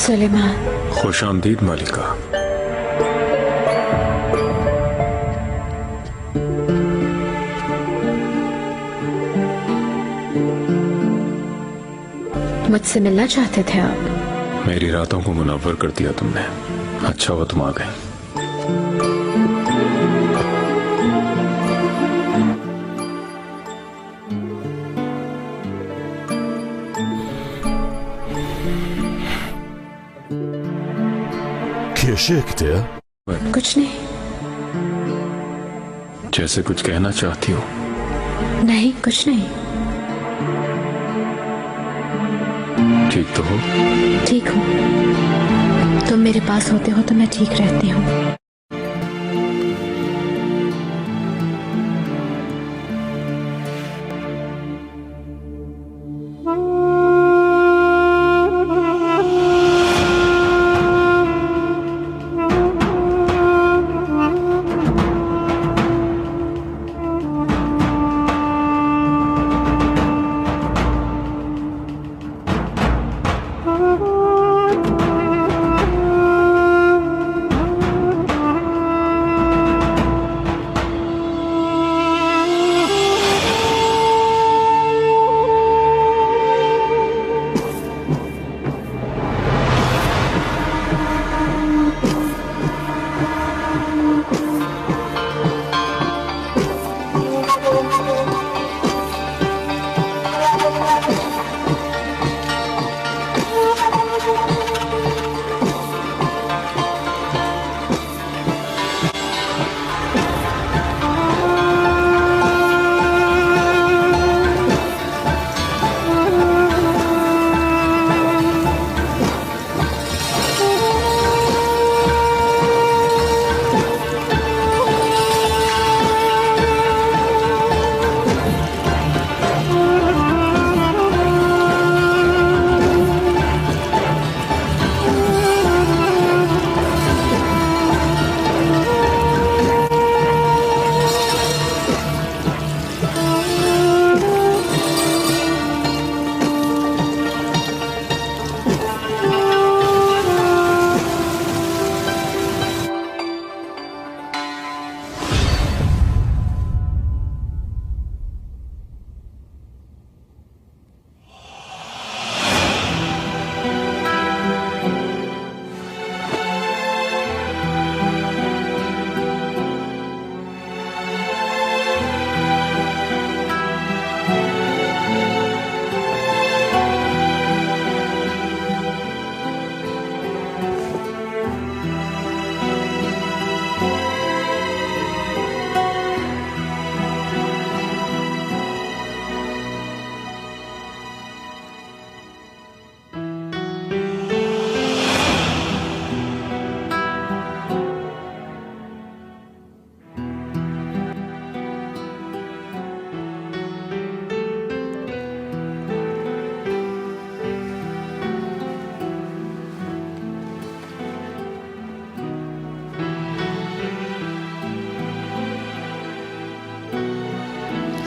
सुलेमान। खुश आमदीद मालिका। मुझसे मिलना चाहते थे आप? मेरी रातों को मुनव्वर कर दिया तुमने। अच्छा हुआ तुम आ गए। कुछ नहीं। जैसे कुछ कहना चाहती हो। नहीं, कुछ नहीं। ठीक तो हो? ठीक हूँ। तुम मेरे पास होते हो तो मैं ठीक रहती हूँ।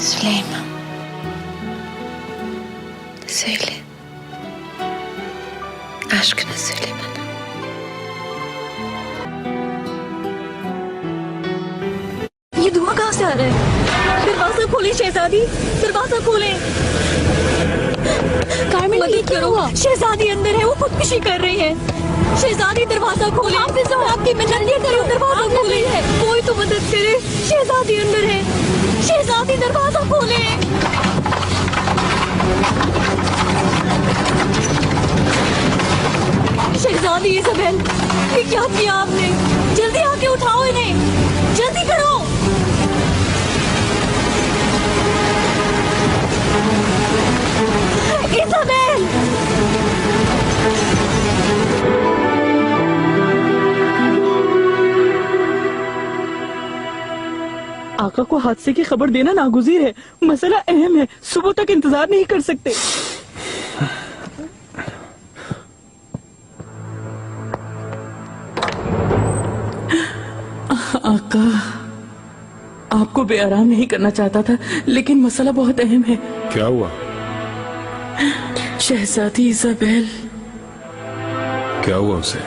Süleyman. Söyle. Aşkını söyle bana. ये धुआं कहाँ से आ रहा है? दरवाजा खोले शहजादी, दरवाजा खोले। कार्मेन, मदद करो, शहजादी अंदर है, वो खुदकुशी कर रही है। शहजादी दरवाजा खोले। आपकी मिन्नत करो, दरवाजा खोले। कोई तो मदद करे, शहजादी अंदर है। शहजादी दरवाजा खोले। शहजादी इज़ाबेल, ये क्या किया आपने? जल्दी आके उठाओ इन्हें, जल्दी करो। इज़ाबेल, आका को हादसे की खबर देना नागुज़ीर है। मसला अहम है, सुबह तक इंतजार नहीं कर सकते। आका, आपको बेआराम नहीं करना चाहता था, लेकिन मसला बहुत अहम है। क्या हुआ? शहजादी इज़ाबेल। क्या हुआ उसे?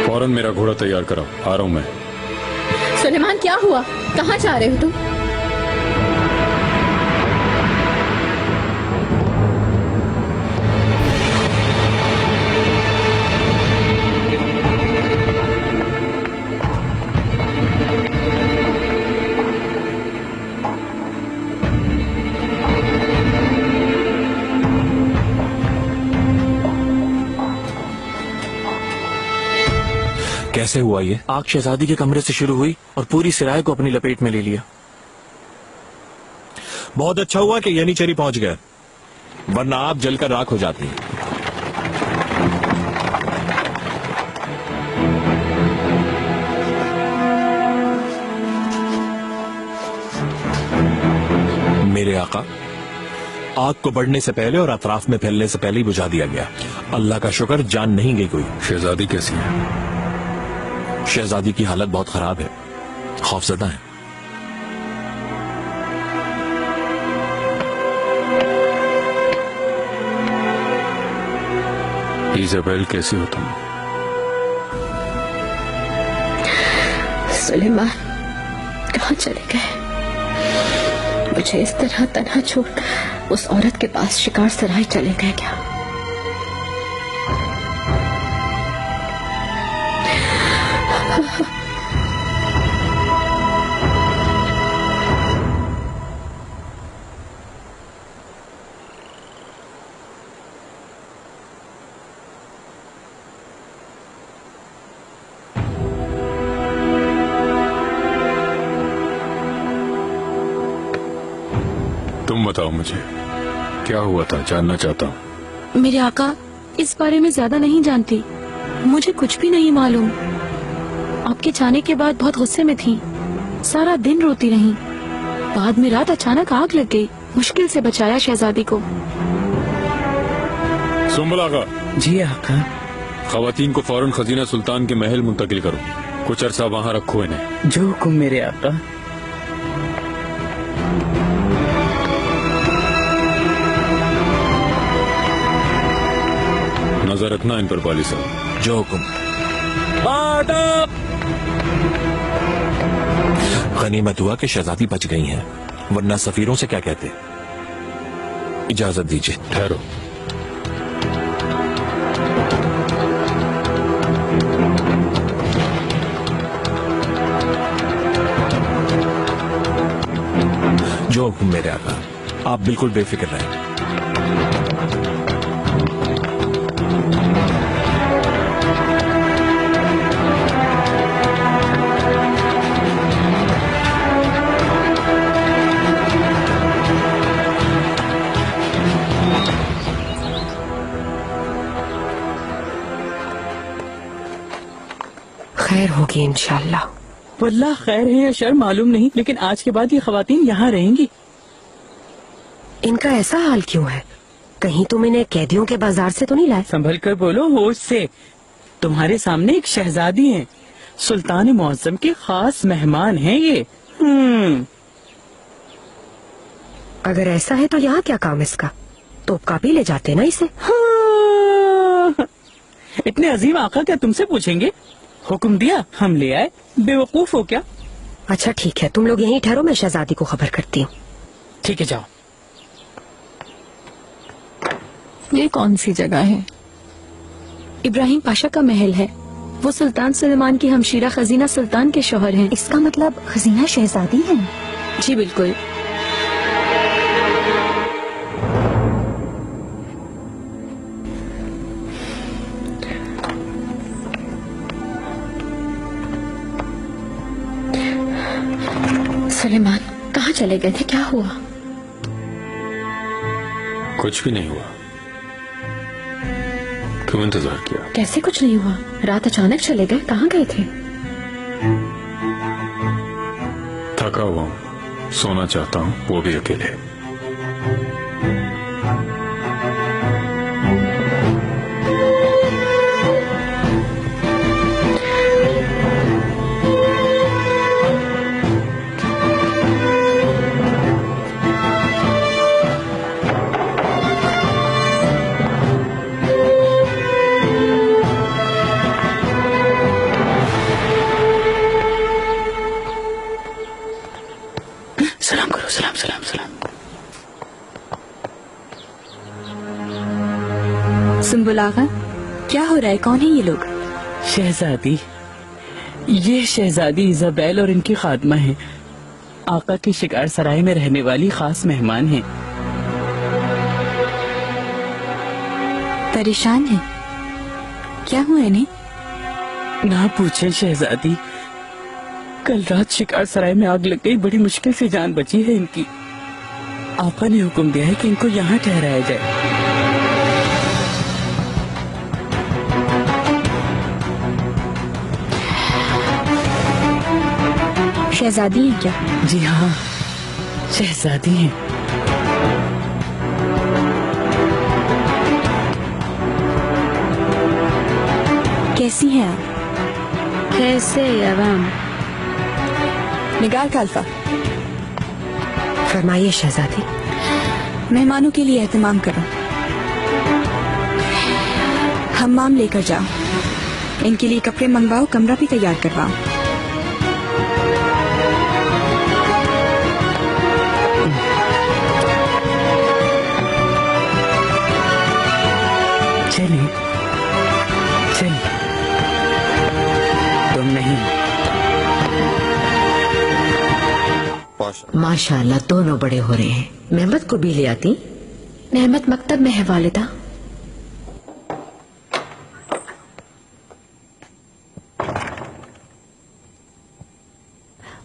फौरन मेरा घोड़ा तैयार कराओ, आ रहा हूं मैं। सुलेमान क्या हुआ? कहाँ जा रहे हो तुम? कैसे हुआ ये? आग शहजादी के कमरे से शुरू हुई और पूरी सिराय को अपनी लपेट में ले लिया। बहुत अच्छा हुआ कि यनीचरी पहुंच गए, वरना आप जलकर राख हो जाती। मेरे आका, आग को बढ़ने से पहले और अतराफ में फैलने से पहले ही बुझा दिया गया। अल्लाह का शुक्र, जान नहीं गई कोई। शहजादी कैसी है? शहजादी की हालत बहुत खराब है, खौफजदा है। इज़ाबेल कैसी हो तुम? सुलेमान कहाँ चले गए? मुझे इस तरह तन्हा छोड़ उस औरत के पास शिकार सराय चले गए क्या? तुम बताओ मुझे, क्या हुआ था? जानना चाहता हूँ। मेरे आका, इस बारे में ज्यादा नहीं जानती, मुझे कुछ भी नहीं मालूम। आपके जाने के बाद बहुत गुस्से में थी, सारा दिन रोती रही। बाद में रात अचानक आग लग गई, मुश्किल से बचाया शहजादी को। सुंबल आगा, जी आका। खवातीन को फौरन खजीना सुल्तान के महल मुंतकिल करो, कुछ अरसा वहाँ रखो इन्हें। जो हुक्म मेरे आका। नजर रखना इन पर वाली साहब। जो हुक्म। गनीमत हुआ कि शहजादी बच गई हैं, वरना सफीरों से क्या कहते। इजाजत दीजिए। ठहरो। जो हुक्म मेरे आका, आप बिल्कुल बेफिक्र रहें। खैर होगी इंशाल्लाह। वल्लाह खैर है या शर मालूम नहीं, लेकिन आज के बाद ये खवातीन यहाँ रहेंगी। इनका ऐसा हाल क्यों है? कहीं तुम इन्हें कैदियों के बाजार से तो नहीं लाए? संभल कर बोलो, होश से। तुम्हारे सामने एक शहजादी है, सुल्तान मुअज्जम के खास मेहमान हैं ये। अगर ऐसा है तो यहाँ क्या काम इसका? तोपका भी ले जाते ना इसे। हाँ। इतने अजीम आका क्या तुमसे पूछेंगे? हुक्म दिया, हम ले आए। बेवकूफ हो क्या? अच्छा ठीक है, तुम लोग यहीं ठहरो, मैं शहजादी को खबर करती हूँ। ठीक है, जाओ। ये कौन सी जगह है? इब्राहिम पाशा का महल है। वो सुल्तान सुलेमान की हमशीरा खजीना सुल्तान के शौहर हैं। इसका मतलब खजीना शहजादी है? जी बिल्कुल। सुलेमान कहाँ चले गए थे? क्या हुआ? कुछ भी नहीं हुआ। क्यों इंतजार किया? कैसे कुछ नहीं हुआ? रात अचानक चले गए, कहाँ गए थे? थका हुआ हूँ, सोना चाहता हूँ, वो भी अकेले। सुम्बुल आगा, क्या हो रहा है? कौन है ये लोग? शहजादी, ये शहजादी इजाबेल और इनकी खादमा है। आका की शिकार सराय में रहने वाली खास मेहमान हैं। परेशान है? क्या हुआ इन्हें? ना पूछे शहजादी, कल रात शिकार सराय में आग लग गई। बड़ी मुश्किल से जान बची है इनकी। आका ने हुक्म दिया है कि इनको यहाँ ठहराया जाए। शहजादी है क्या? जी हाँ, शहजादी हैं। कैसी हैं आप? कैसे आराम? निगार खालफा, फरमाइए शहजादी। मेहमानों के लिए एहतमाम करो। हम्माम लेकर जाओ, इनके लिए कपड़े मंगवाओ, कमरा भी तैयार करवाओ। चलिए चलिए, तुम नहीं। माशाल्लाह दोनों बड़े हो रहे हैं। मेहमत को भी ले आती। नेहमत मकतब में है वालिदा।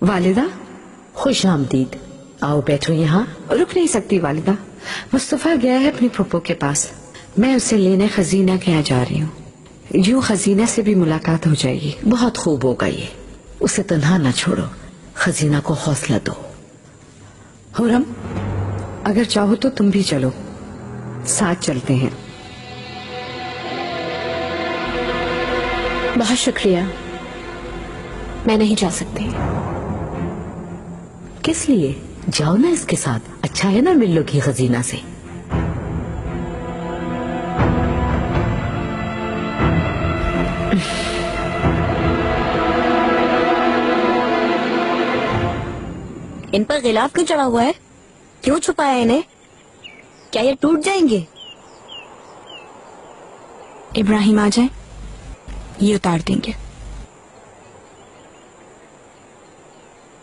वालिदा खुश आमदीद। आओ बैठो यहाँ। रुक नहीं सकती वालिदा, मुस्तफा गया है अपनी फुप्पो के पास। मैं उसे लेने खजीना के यहाँ जा रही हूँ। यूं खजीना से भी मुलाकात हो जाएगी। बहुत खूब होगा ये। उसे तन्हा न छोड़ो, खजीना को हौसला दो। हुरम, अगर चाहो तो तुम भी चलो, साथ चलते हैं। बहुत शुक्रिया, मैं नहीं जा सकती। किस लिए? जाओ ना इसके साथ, अच्छा है ना, मिल लोगी खजीना से। इन पर गिलाफ क्यों चढ़ा हुआ है? क्यों छुपाया इन्हें? क्या ये टूट जाएंगे? इब्राहिम आ जाए, ये उतार देंगे।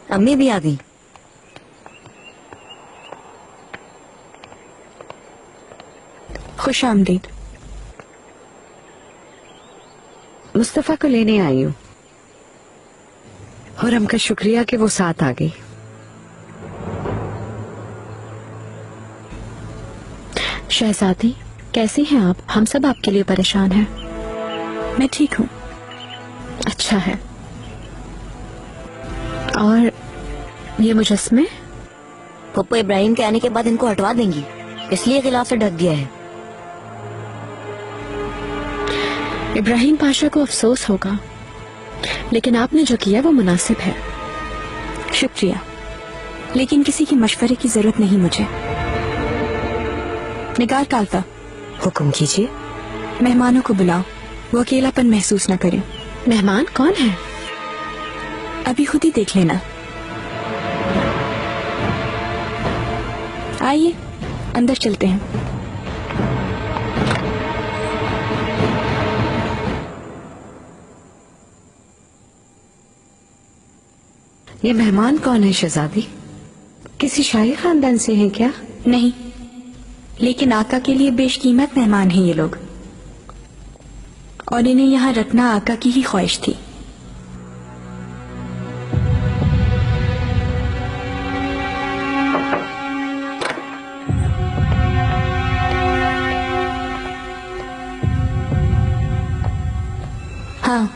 अम्मी भी आ गई। खुश आमदीद। मुस्तफा को लेने आई हूँ। हुरम का शुक्रिया कि वो साथ आ गई। शहजादी, कैसी हैं आप? हम सब आपके लिए परेशान हैं। मैं ठीक हूँ। अच्छा है। और ये मुजस्मे? पप्पू इब्राहिम के आने के बाद इनको हटवा देंगी, इसलिए गिलाफ से ढक दिया है। इब्राहिम पाशा को अफसोस होगा, लेकिन आपने जो किया वो मुनासिब है। शुक्रिया, लेकिन किसी की मशवरे की जरूरत नहीं मुझे। निगार कालता, हुक्म कीजिए। मेहमानों को बुलाओ, वो अकेलापन महसूस न करें। मेहमान कौन है? अभी खुद ही देख लेना। आइए अंदर चलते हैं। ये मेहमान कौन है शहजादी? किसी शाही खानदान से हैं क्या? नहीं, लेकिन आका के लिए बेशकीमत मेहमान हैं ये लोग, और इन्हें यहाँ रखना आका की ही ख्वाहिश थी। हाँ,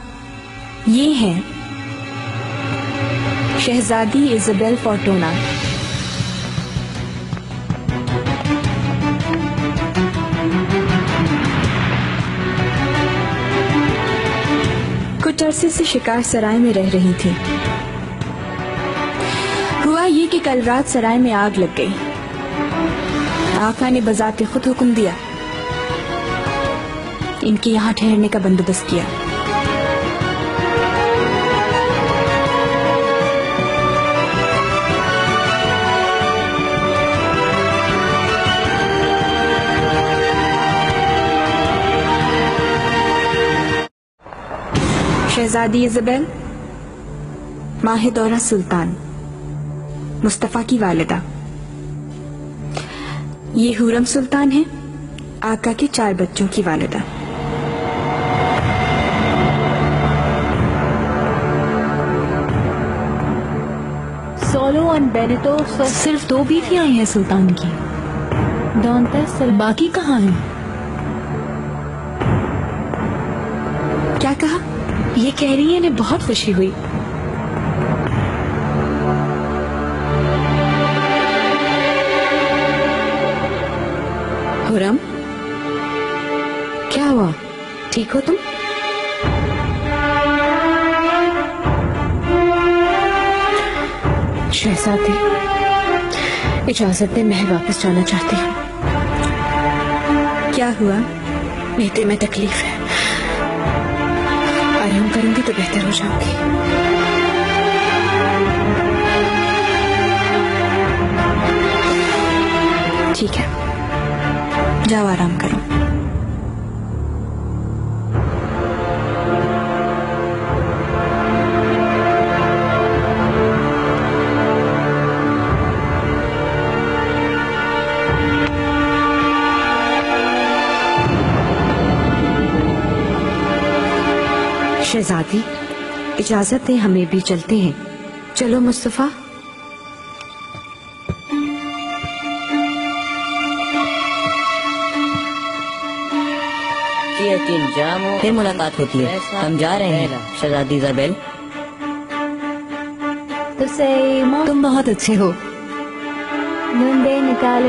ये हैं शहजादी इजाबेल फोर्टूना। कुछ अरसे से शिकार सराय में रह रही थी। हुआ ये कि कल रात सराय में आग लग गई। आका ने बजाते खुद हुक्म दिया, इनके यहाँ ठहरने का बंदोबस्त किया। शहजादी इज़ाबेल, माहिदौरा सुल्तान, मुस्तफ़ा की वालिदा। ये हुरम सुल्तान है, आका के 4 बच्चों की वालिदा। सोलो और बेनेटो सिर्फ 2 बीवियां हैं सुल्तान की। बाकी कहाँ हैं? क्या कहा? ये कह रही है इन्हें बहुत खुशी हुई। हुरम, क्या हुआ? ठीक हो तुम? शहजादी, इजाजत दे, महल वापस जाना चाहती हूँ। क्या हुआ? बेटे में तकलीफ है, आराम करूंगी तो बेहतर हो जाऊंगी। ठीक है, जाओ आराम करो। शहजादी, इजाजत दें, हमें भी चलते हैं। चलो मुस्तफा। यकीन जाम हो, फिर मुलाकात होती है। हम जा रहे हैं शहजादी इज़ाबेल। तुम बहुत अच्छे हो।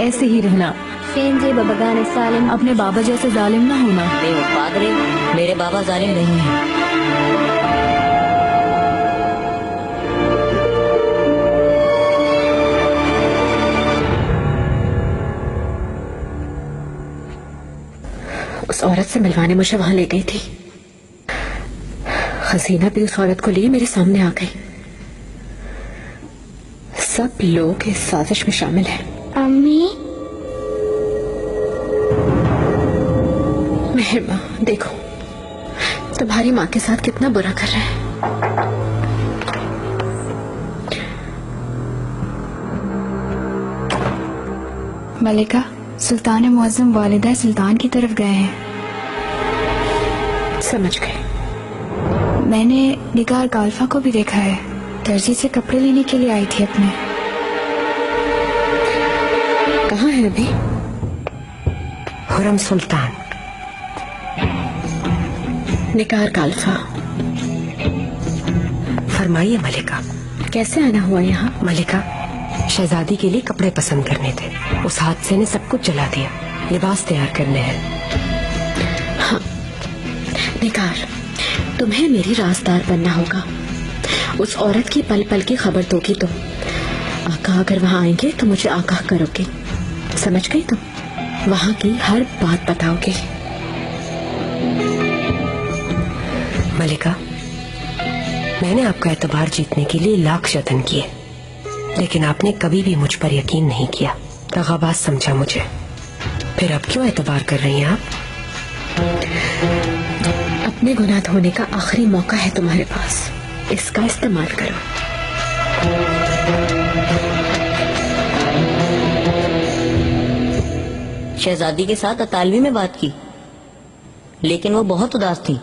ऐसे ही रहना। अपने बाबा जैसे जालिम ना होना। पादरे, मेरे बाबा जालिम नहीं हैं। उस औरत से मिलवाने मुझे वहां ले गई थी। खजीना भी उस औरत को लिए मेरे सामने आ गई। सब लोग इस साजिश में शामिल हैं। अम्मी, मेहरमा, देखो तुम्हारी माँ के साथ कितना बुरा कर रहे हैं। मलिका, सुल्तान मुअज्जम वालिदा सुल्तान की तरफ गए हैं। समझ गए। मैंने निगार गाल्फा को भी देखा है। दर्जी से कपड़े लेने के लिए आई थी अपने। कहाँ है अभी? हुरम सुल्तान। निगार गाल्फा। फरमाइए मलिका। कैसे आना हुआ यहाँ? मलिका, शहजादी के लिए कपड़े पसंद करने थे। उस हादसे ने सब कुछ जला दिया। लिबास तैयार करने हैं। हाँ निगार, तुम्हें मेरी राजदार बनना होगा। उस औरत की पल पल की खबर दोगी तुम। आका अगर वहाँ आएंगे तो मुझे आगाह करोगे, समझ गई तुम? वहाँ की हर बात बताओगे। मलिका, मैंने आपका एतबार जीतने के लिए लाख जतन किए, लेकिन आपने कभी भी मुझ पर यकीन नहीं किया। दगाबाज समझा मुझे। फिर अब क्यों एतबार कर रही हैं आप? अपने गुनाह धोने का आखिरी मौका है तुम्हारे पास, इसका इस्तेमाल करो। शहजादी के साथ अतालवी में बात की, लेकिन वो बहुत उदास थी।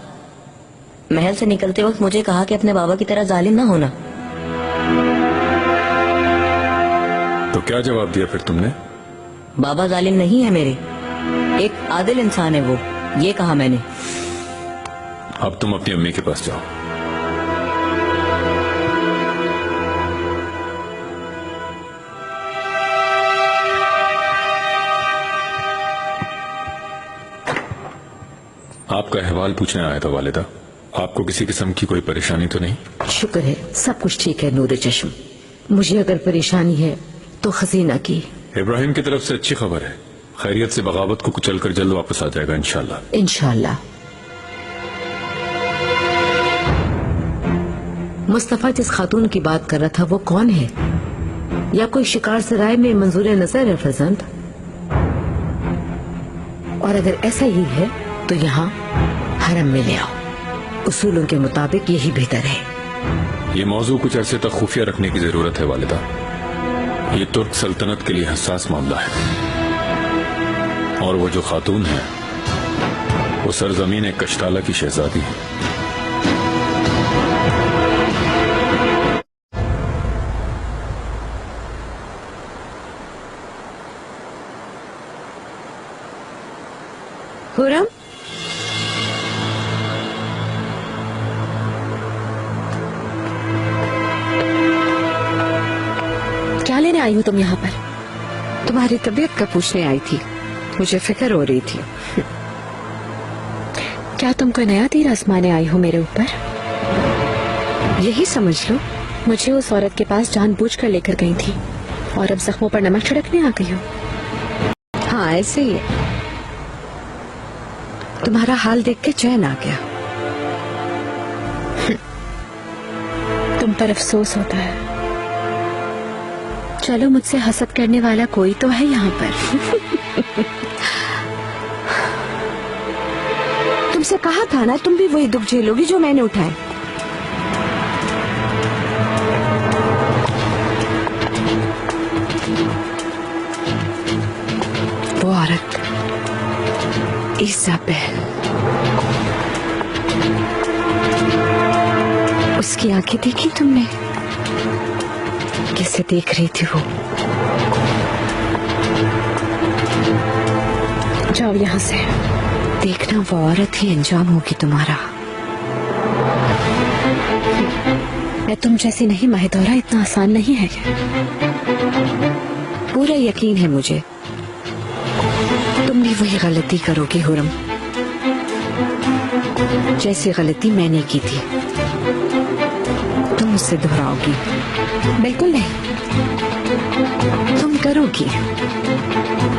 महल से निकलते वक्त मुझे कहा कि अपने बाबा की तरह जालिम ना होना। तो क्या जवाब दिया फिर तुमने? बाबा जालिम नहीं है मेरे, एक आदिल इंसान है वो, ये कहा मैंने। अब तुम अपनी अम्मी के पास जाओ। आपका अहवाल पूछने आया था वालिदा। आपको किसी किस्म की कोई परेशानी तो नहीं? शुक्र है, सब कुछ ठीक है नूर चश्म। मुझे अगर परेशानी है तो खजीना की। इब्राहिम की तरफ से अच्छी खबर है, खैरियत से बगावत को कुचलकर जल्द वापस आ जाएगा इंशाल्लाह। इंशाल्लाह। मुस्तफा जिस खातून की बात कर रहा था वो कौन है? या कोई शिकार सराय में मंजूर नजर है फरजंद? और अगर ऐसा ही है तो यहाँ हरम में ले आओ, उसूलों के मुताबिक यही बेहतर है। ये मौजू कुछ अरसे तक खुफिया रखने की जरूरत है वालिदा। ये तुर्क सल्तनत के लिए हसास मामला है, और वो जो खातून है वो सरजमीन कश्ताला की शहजादी है। खुरम, क्या लेने आई हो तुम यहाँ पर? तुम्हारी तबीयत का पूछने आई थी। मुझे फिक्र हो रही थी। क्या तुम कोई नया तीर आजमाने आई हो मेरे ऊपर? यही समझ लो। मुझे उस औरत के पास जानबूझकर लेकर गई थी और अब जख्मों पर नमक छिड़कने आ गई हो। हाँ, ऐसे ही है। तुम्हारा हाल देख के चैन आ गया। तुम पर अफसोस होता है। चलो, मुझसे हसद करने वाला कोई तो है यहाँ पर। तुमसे कहा था ना, तुम भी वही दुख झेलोगी जो मैंने उठाए। वो औरत इज़ाबेल, उसकी आंखें देखी तुमने? कैसे देख रही थी वो? जाओ यहाँ से। देखना, वो औरत ही अंजाम होगी तुम्हारा। मैं तुम जैसी नहीं महदौरा, इतना आसान नहीं है। पूरा यकीन है मुझे, तुम भी वही गलती करोगी हुरम, जैसी गलती मैंने की थी। तुम उससे दोहराओगी? बिल्कुल नहीं। तुम करोगी,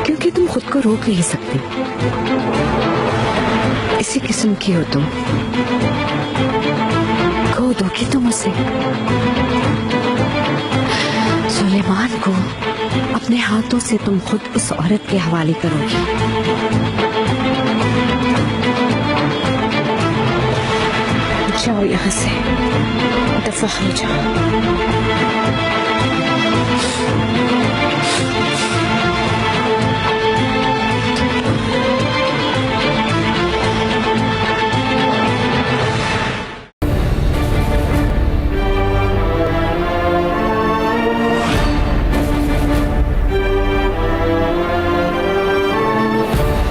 क्योंकि तुम खुद को रोक नहीं सकती। इसी किस्म की हो तुम। खो दोगी तुम उसे। सुलेमान को अपने हाथों से तुम खुद उस औरत के हवाले करोगी। जाओ यहाँ से, दफा हो जाओ।